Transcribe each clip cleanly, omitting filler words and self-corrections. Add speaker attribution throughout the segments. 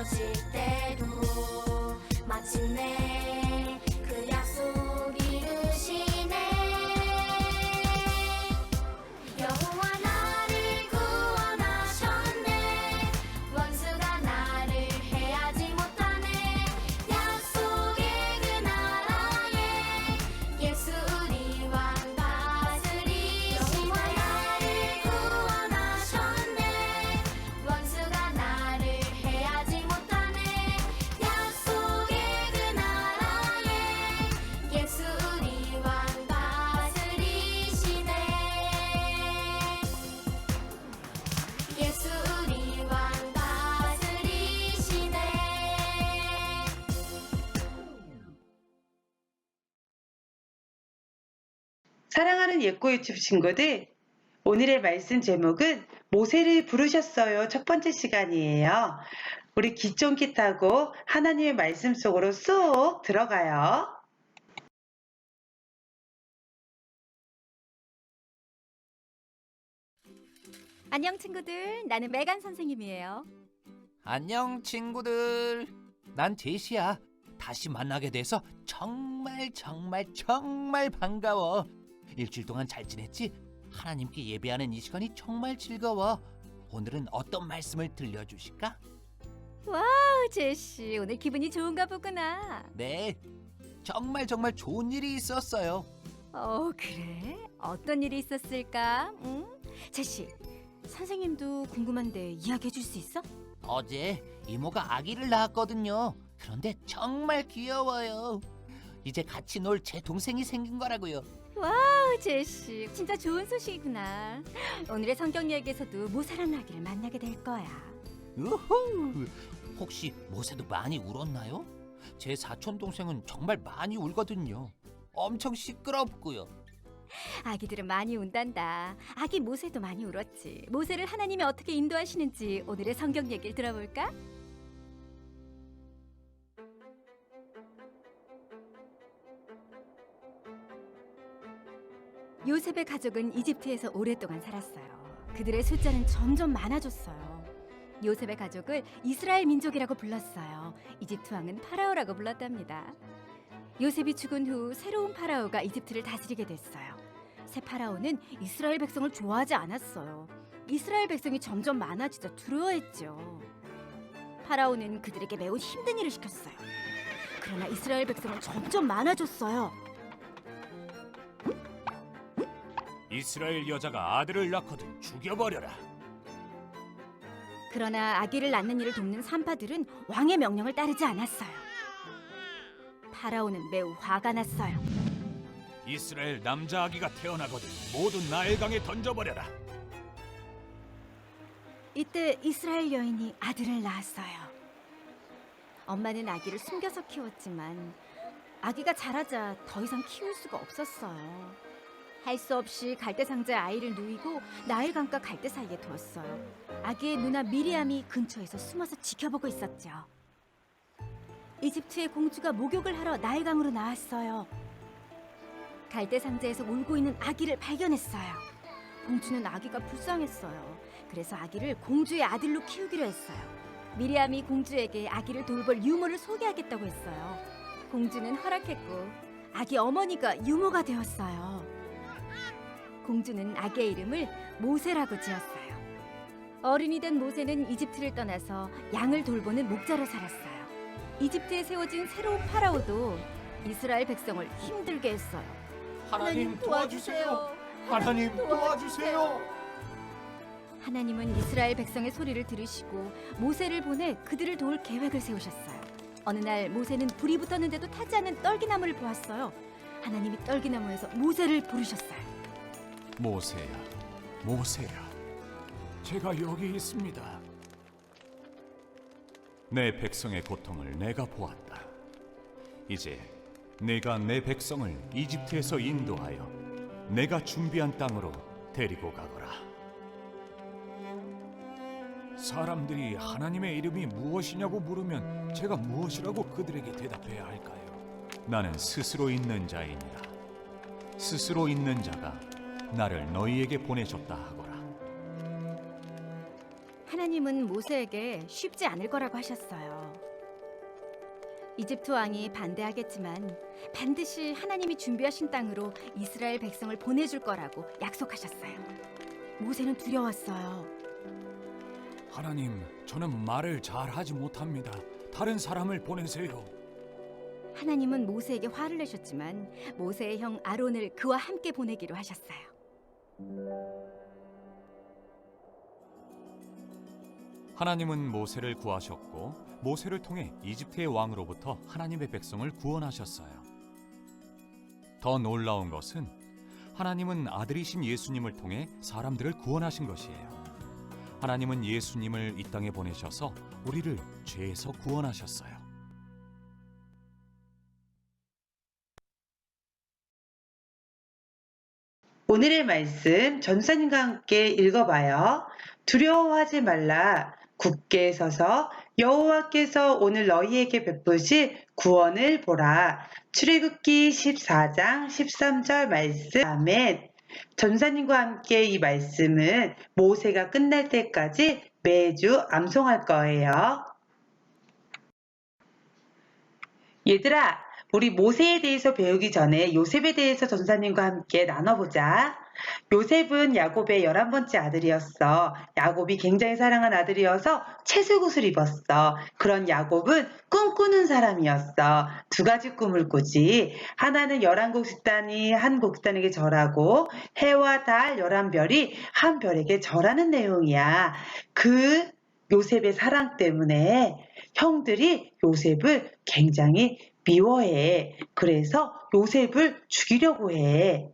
Speaker 1: 멀어질 때도 마침내 그 약속 이루시네. 여호와 나를 구원하셨네. 원수가 나를 해하지 못하네. 약속의 그 나라에 예수 우리 왕 다스리시네. 여호와 나를 구원하셨네. 원수가 나를 해하지 못하네. 약속의 그 나라에 예수 우리 왕 다스리시네. 예수 우리 왕 다스리시네.
Speaker 2: 사랑하는 예꼬 유튜브 친구들, 오늘의 말씀 제목은 모세를 부르셨어요. 첫 번째 시간이에요. 우리 기존기 타고 하나님의 말씀 속으로 쏙 들어가요.
Speaker 3: 안녕 친구들, 나는 메간 선생님이에요.
Speaker 4: 안녕 친구들. 난 제시야. 다시 만나게 돼서 정말 반가워. 일주일 동안 잘 지냈지? 하나님께 예배하는 이 시간이 정말 즐거워. 오늘은 어떤 말씀을 들려주실까?
Speaker 3: 제시, 오늘 기분이 좋은가 보구나.
Speaker 4: 네, 정말 좋은 일이 있었어요.
Speaker 3: 그래? 어떤 일이 있었을까? 제시, 선생님도 궁금한데 이야기해 줄 수 있어?
Speaker 4: 어제 이모가 아기를 낳았거든요. 그런데 정말 귀여워요. 이제 같이 놀 제 동생이 생긴 거라고요.
Speaker 3: 제시, 진짜 좋은 소식이구나. 오늘의 성경 이야기에서도 모세라는 아기를 만나게 될 거야.
Speaker 4: 우후! 혹시 모세도 많이 울었나요? 제 사촌 동생은 정말 많이 울거든요. 엄청 시끄럽고요.
Speaker 3: 아기들은 많이 운단다. 아기 모세도 많이 울었지. 모세를 하나님이 어떻게 인도하시는지 오늘의 성경 얘기를 들어볼까? 요셉의 가족은 이집트에서 오랫동안 살았어요. 그들의 숫자는 점점 많아졌어요. 요셉의 가족을 이스라엘 민족이라고 불렀어요. 이집트 왕은 파라오라고 불렀답니다. 요셉이 죽은 후 새로운 파라오가 이집트를 다스리게 됐어요. 새 파라오는 이스라엘 백성을 좋아하지 않았어요. 이스라엘 백성이 점점 많아지자 두려워했죠. 파라오는 그들에게 매우 힘든 일을 시켰어요. 그러나 이스라엘 백성은 점점 많아졌어요.
Speaker 5: 이스라엘 여자가 아들을 낳거든 죽여버려라.
Speaker 3: 그러나 아기를 낳는 일을 돕는 산파들은 왕의 명령을 따르지 않았어요. 파라오는 매우 화가 났어요.
Speaker 5: 이스라엘 남자 아기가 태어나거든 모두 나일강에 던져버려라.
Speaker 3: 이때 이스라엘 여인이 아들을 낳았어요. 엄마는 아기를 숨겨서 키웠지만 아기가 자라자 더 이상 키울 수가 없었어요. 할 수 없이 갈대 상자에 아이를 누이고 나일강과 갈대 사이에 두었어요. 아기의 누나 미리암이 근처에서 숨어서 지켜보고 있었죠. 이집트의 공주가 목욕을 하러 나일강으로 나왔어요. 갈대 상자에서 울고 있는 아기를 발견했어요. 공주는 아기가 불쌍했어요. 그래서 아기를 공주의 아들로 키우기로 했어요. 미리암이 공주에게 아기를 돌볼 유모를 소개하겠다고 했어요. 공주는 허락했고 아기 어머니가 유모가 되었어요. 공주는 아기의 이름을 모세라고 지었어요. 어른이 된 모세는 이집트를 떠나서 양을 돌보는 목자로 살았어요. 이집트에 세워진 새로운 파라오도 이스라엘 백성을 힘들게 했어요.
Speaker 5: 하나님 도와주세요. 하나님 도와주세요.
Speaker 3: 하나님은 이스라엘 백성의 소리를 들으시고 모세를 보내 그들을 도울 계획을 세우셨어요. 어느 날 모세는 불이 붙었는데도 타지 않는 떨기나무를 보았어요. 하나님이 떨기나무에서 모세를 부르셨어요.
Speaker 5: 모세야, 모세야, 제가 여기 있습니다. 내 백성의 고통을 내가 보았다. 이제 내가 내 백성을 이집트에서 인도하여 내가 준비한 땅으로 데리고 가거라. 사람들이 하나님의 이름이 무엇이냐고 물으면 제가 무엇이라고 그들에게 대답해야 할까요? 나는 스스로 있는 자이니라. 스스로 있는 자가 나를 너희에게 보내줬다 하거라.
Speaker 3: 하나님은 모세에게 쉽지 않을 거라고 하셨어요. 이집트 왕이 반대하겠지만 반드시 하나님이 준비하신 땅으로 이스라엘 백성을 보내줄 거라고 약속하셨어요. 모세는 두려웠어요.
Speaker 5: 하나님, 저는 말을 잘 하지 못합니다. 다른 사람을 보내세요.
Speaker 3: 하나님은 모세에게 화를 내셨지만 모세의 형 아론을 그와 함께 보내기로 하셨어요.
Speaker 5: 하나님은 모세를 구하셨고 모세를 통해 이집트의 왕으로부터 하나님의 백성을 구원하셨어요. 더 놀라운 것은 하나님은 아들이신 예수님을 통해 사람들을 구원하신 것이에요. 하나님은 예수님을 이 땅에 보내셔서 우리를 죄에서 구원하셨어요.
Speaker 2: 오늘의 말씀 전사님과 함께 읽어봐요. 두려워하지 말라. 굳게 서서 여호와께서 오늘 너희에게 베푸실 구원을 보라. 출애굽기 14장 13절 말씀. 아멘. 전사님과 함께 이 말씀은 모세가 끝날 때까지 매주 암송할 거예요. 얘들아, 우리 모세에 대해서 배우기 전에 요셉에 대해서 전사님과 함께 나눠보자. 요셉은 야곱의 11번째 아들이었어. 야곱이 굉장히 사랑한 아들이어서 채색옷을 입었어. 그런 야곱은 꿈꾸는 사람이었어. 두 가지 꿈을 꾸지. 하나는 11곡식단이 한 곡식단에게 절하고 해와 달 11별이 한 별에게 절하는 내용이야. 그 요셉의 사랑 때문에 형들이 요셉을 굉장히 미워해. 그래서 요셉을 죽이려고 해.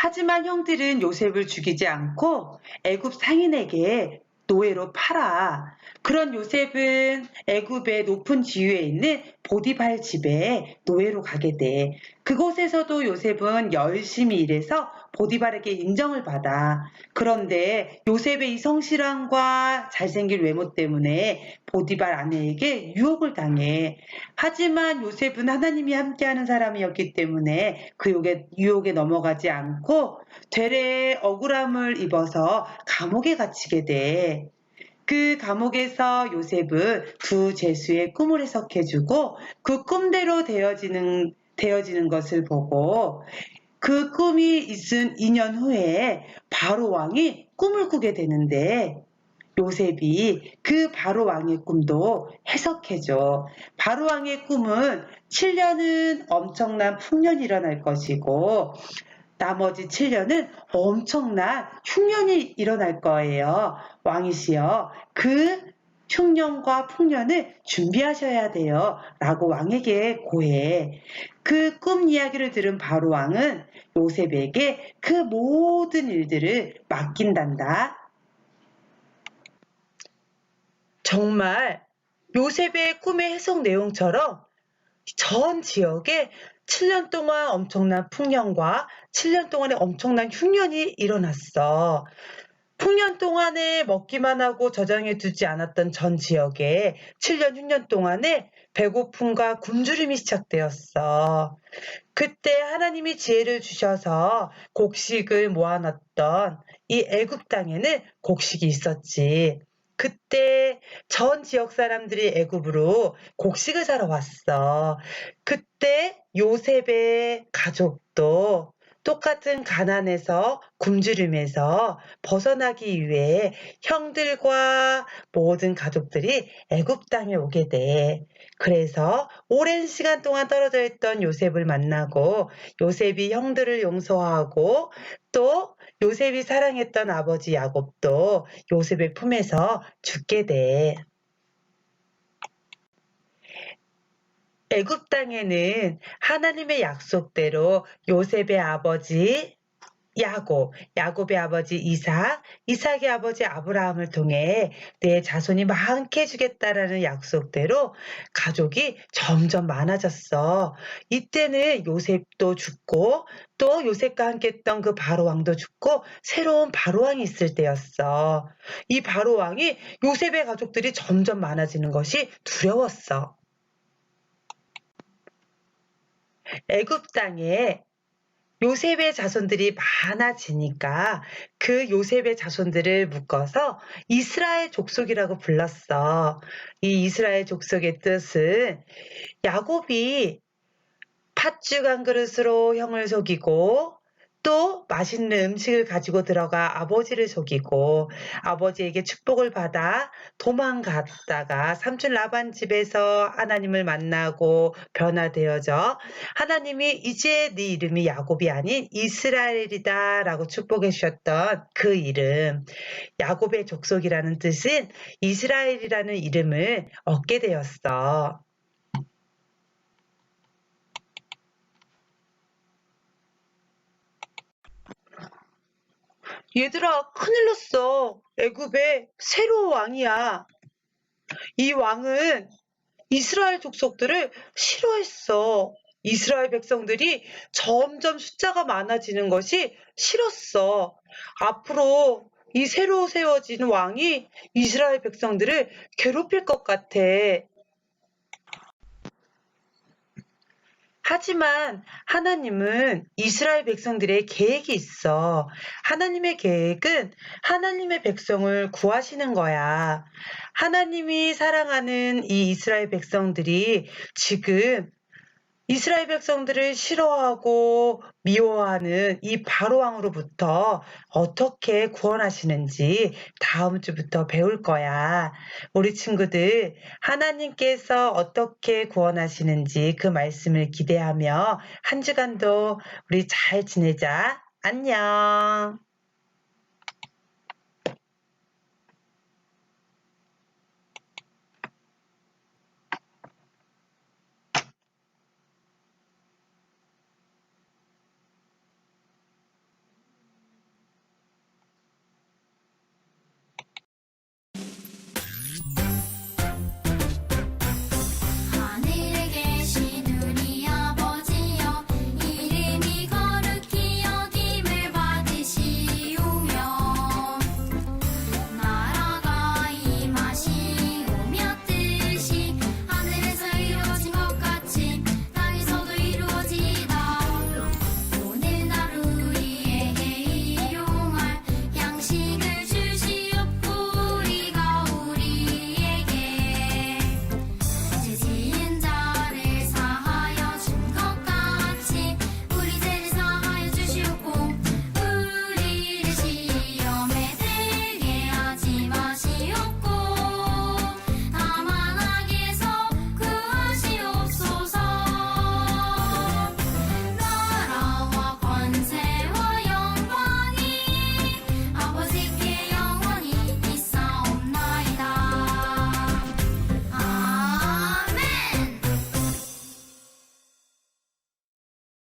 Speaker 2: 하지만 형들은 요셉을 죽이지 않고 애굽 상인에게 노예로 팔아. 그런 요셉은 애굽의 높은 지위에 있는 보디발 집에 노예로 가게 돼. 그곳에서도 요셉은 열심히 일해서 보디발에게 인정을 받아. 그런데 요셉의 이 성실함과 잘생긴 외모 때문에 보디발 아내에게 유혹을 당해. 하지만 요셉은 하나님이 함께하는 사람이었기 때문에 그 유혹에 넘어가지 않고 되레 억울함을 입어서 감옥에 갇히게 돼. 그 감옥에서 요셉은 두 제수의 꿈을 해석해주고 그 꿈대로 되어지는 것을 보고 그 꿈이 있은 2년 후에 바로 왕이 꿈을 꾸게 되는데 요셉이 그 바로 왕의 꿈도 해석해줘. 바로 왕의 꿈은 7년은 엄청난 풍년이 일어날 것이고 나머지 7년은 엄청난 흉년이 일어날 거예요. 왕이시여, 그 흉년과 풍년을 준비하셔야 돼요. 라고 왕에게 고해. 그 꿈 이야기를 들은 바로 왕은 요셉에게 그 모든 일들을 맡긴단다. 정말 요셉의 꿈의 해석 내용처럼 전 지역에 7년 동안 엄청난 풍년과 7년 동안에 엄청난 흉년이 일어났어. 풍년 동안에 먹기만 하고 저장해 두지 않았던 전 지역에 7년 흉년 동안에 배고픔과 굶주림이 시작되었어. 그때 하나님이 지혜를 주셔서 곡식을 모아놨던 이 애굽 땅에는 곡식이 있었지. 그때 전 지역 사람들이 애굽으로 곡식을 사러 왔어. 그때 요셉의 가족도 똑같은 가난에서 굶주림에서 벗어나기 위해 형들과 모든 가족들이 애굽 땅에 오게 돼. 그래서 오랜 시간 동안 떨어져 있던 요셉을 만나고 요셉이 형들을 용서하고 또 요셉이 사랑했던 아버지 야곱도 요셉의 품에서 죽게 돼. 애굽 땅에는 하나님의 약속대로 요셉의 아버지 야곱의 아버지 이삭의 아버지 아브라함을 통해 내 자손이 많게 주겠다라는 약속대로 가족이 점점 많아졌어. 이때는 요셉도 죽고 또 요셉과 함께 했던 그 바로왕도 죽고 새로운 바로왕이 있을 때였어. 이 바로왕이 요셉의 가족들이 점점 많아지는 것이 두려웠어. 애굽 땅에 요셉의 자손들이 많아지니까 그 요셉의 자손들을 묶어서 이스라엘 족속이라고 불렀어. 이 이스라엘 족속의 뜻은 야곱이 팥죽 한 그릇으로 형을 속이고 또 맛있는 음식을 가지고 들어가 아버지를 속이고 아버지에게 축복을 받아 도망갔다가 삼촌 라반 집에서 하나님을 만나고 변화되어져 하나님이 이제 네 이름이 야곱이 아닌 이스라엘이다 라고 축복해 주셨던 그 이름, 야곱의 족속이라는 뜻은 이스라엘이라는 이름을 얻게 되었어. 얘들아, 큰일 났어. 애굽에 새로운 왕이야. 이 왕은 이스라엘 족속들을 싫어했어. 이스라엘 백성들이 점점 숫자가 많아지는 것이 싫었어. 앞으로 이 새로 세워진 왕이 이스라엘 백성들을 괴롭힐 것 같아. 하지만 하나님은 이스라엘 백성들의 계획이 있어. 하나님의 계획은 하나님의 백성을 구하시는 거야. 하나님이 사랑하는 이 이스라엘 백성들이 지금 이스라엘 백성들을 싫어하고 미워하는 이 바로왕으로부터 어떻게 구원하시는지 다음 주부터 배울 거야. 우리 친구들, 하나님께서 어떻게 구원하시는지 그 말씀을 기대하며 한 주간도 우리 잘 지내자. 안녕.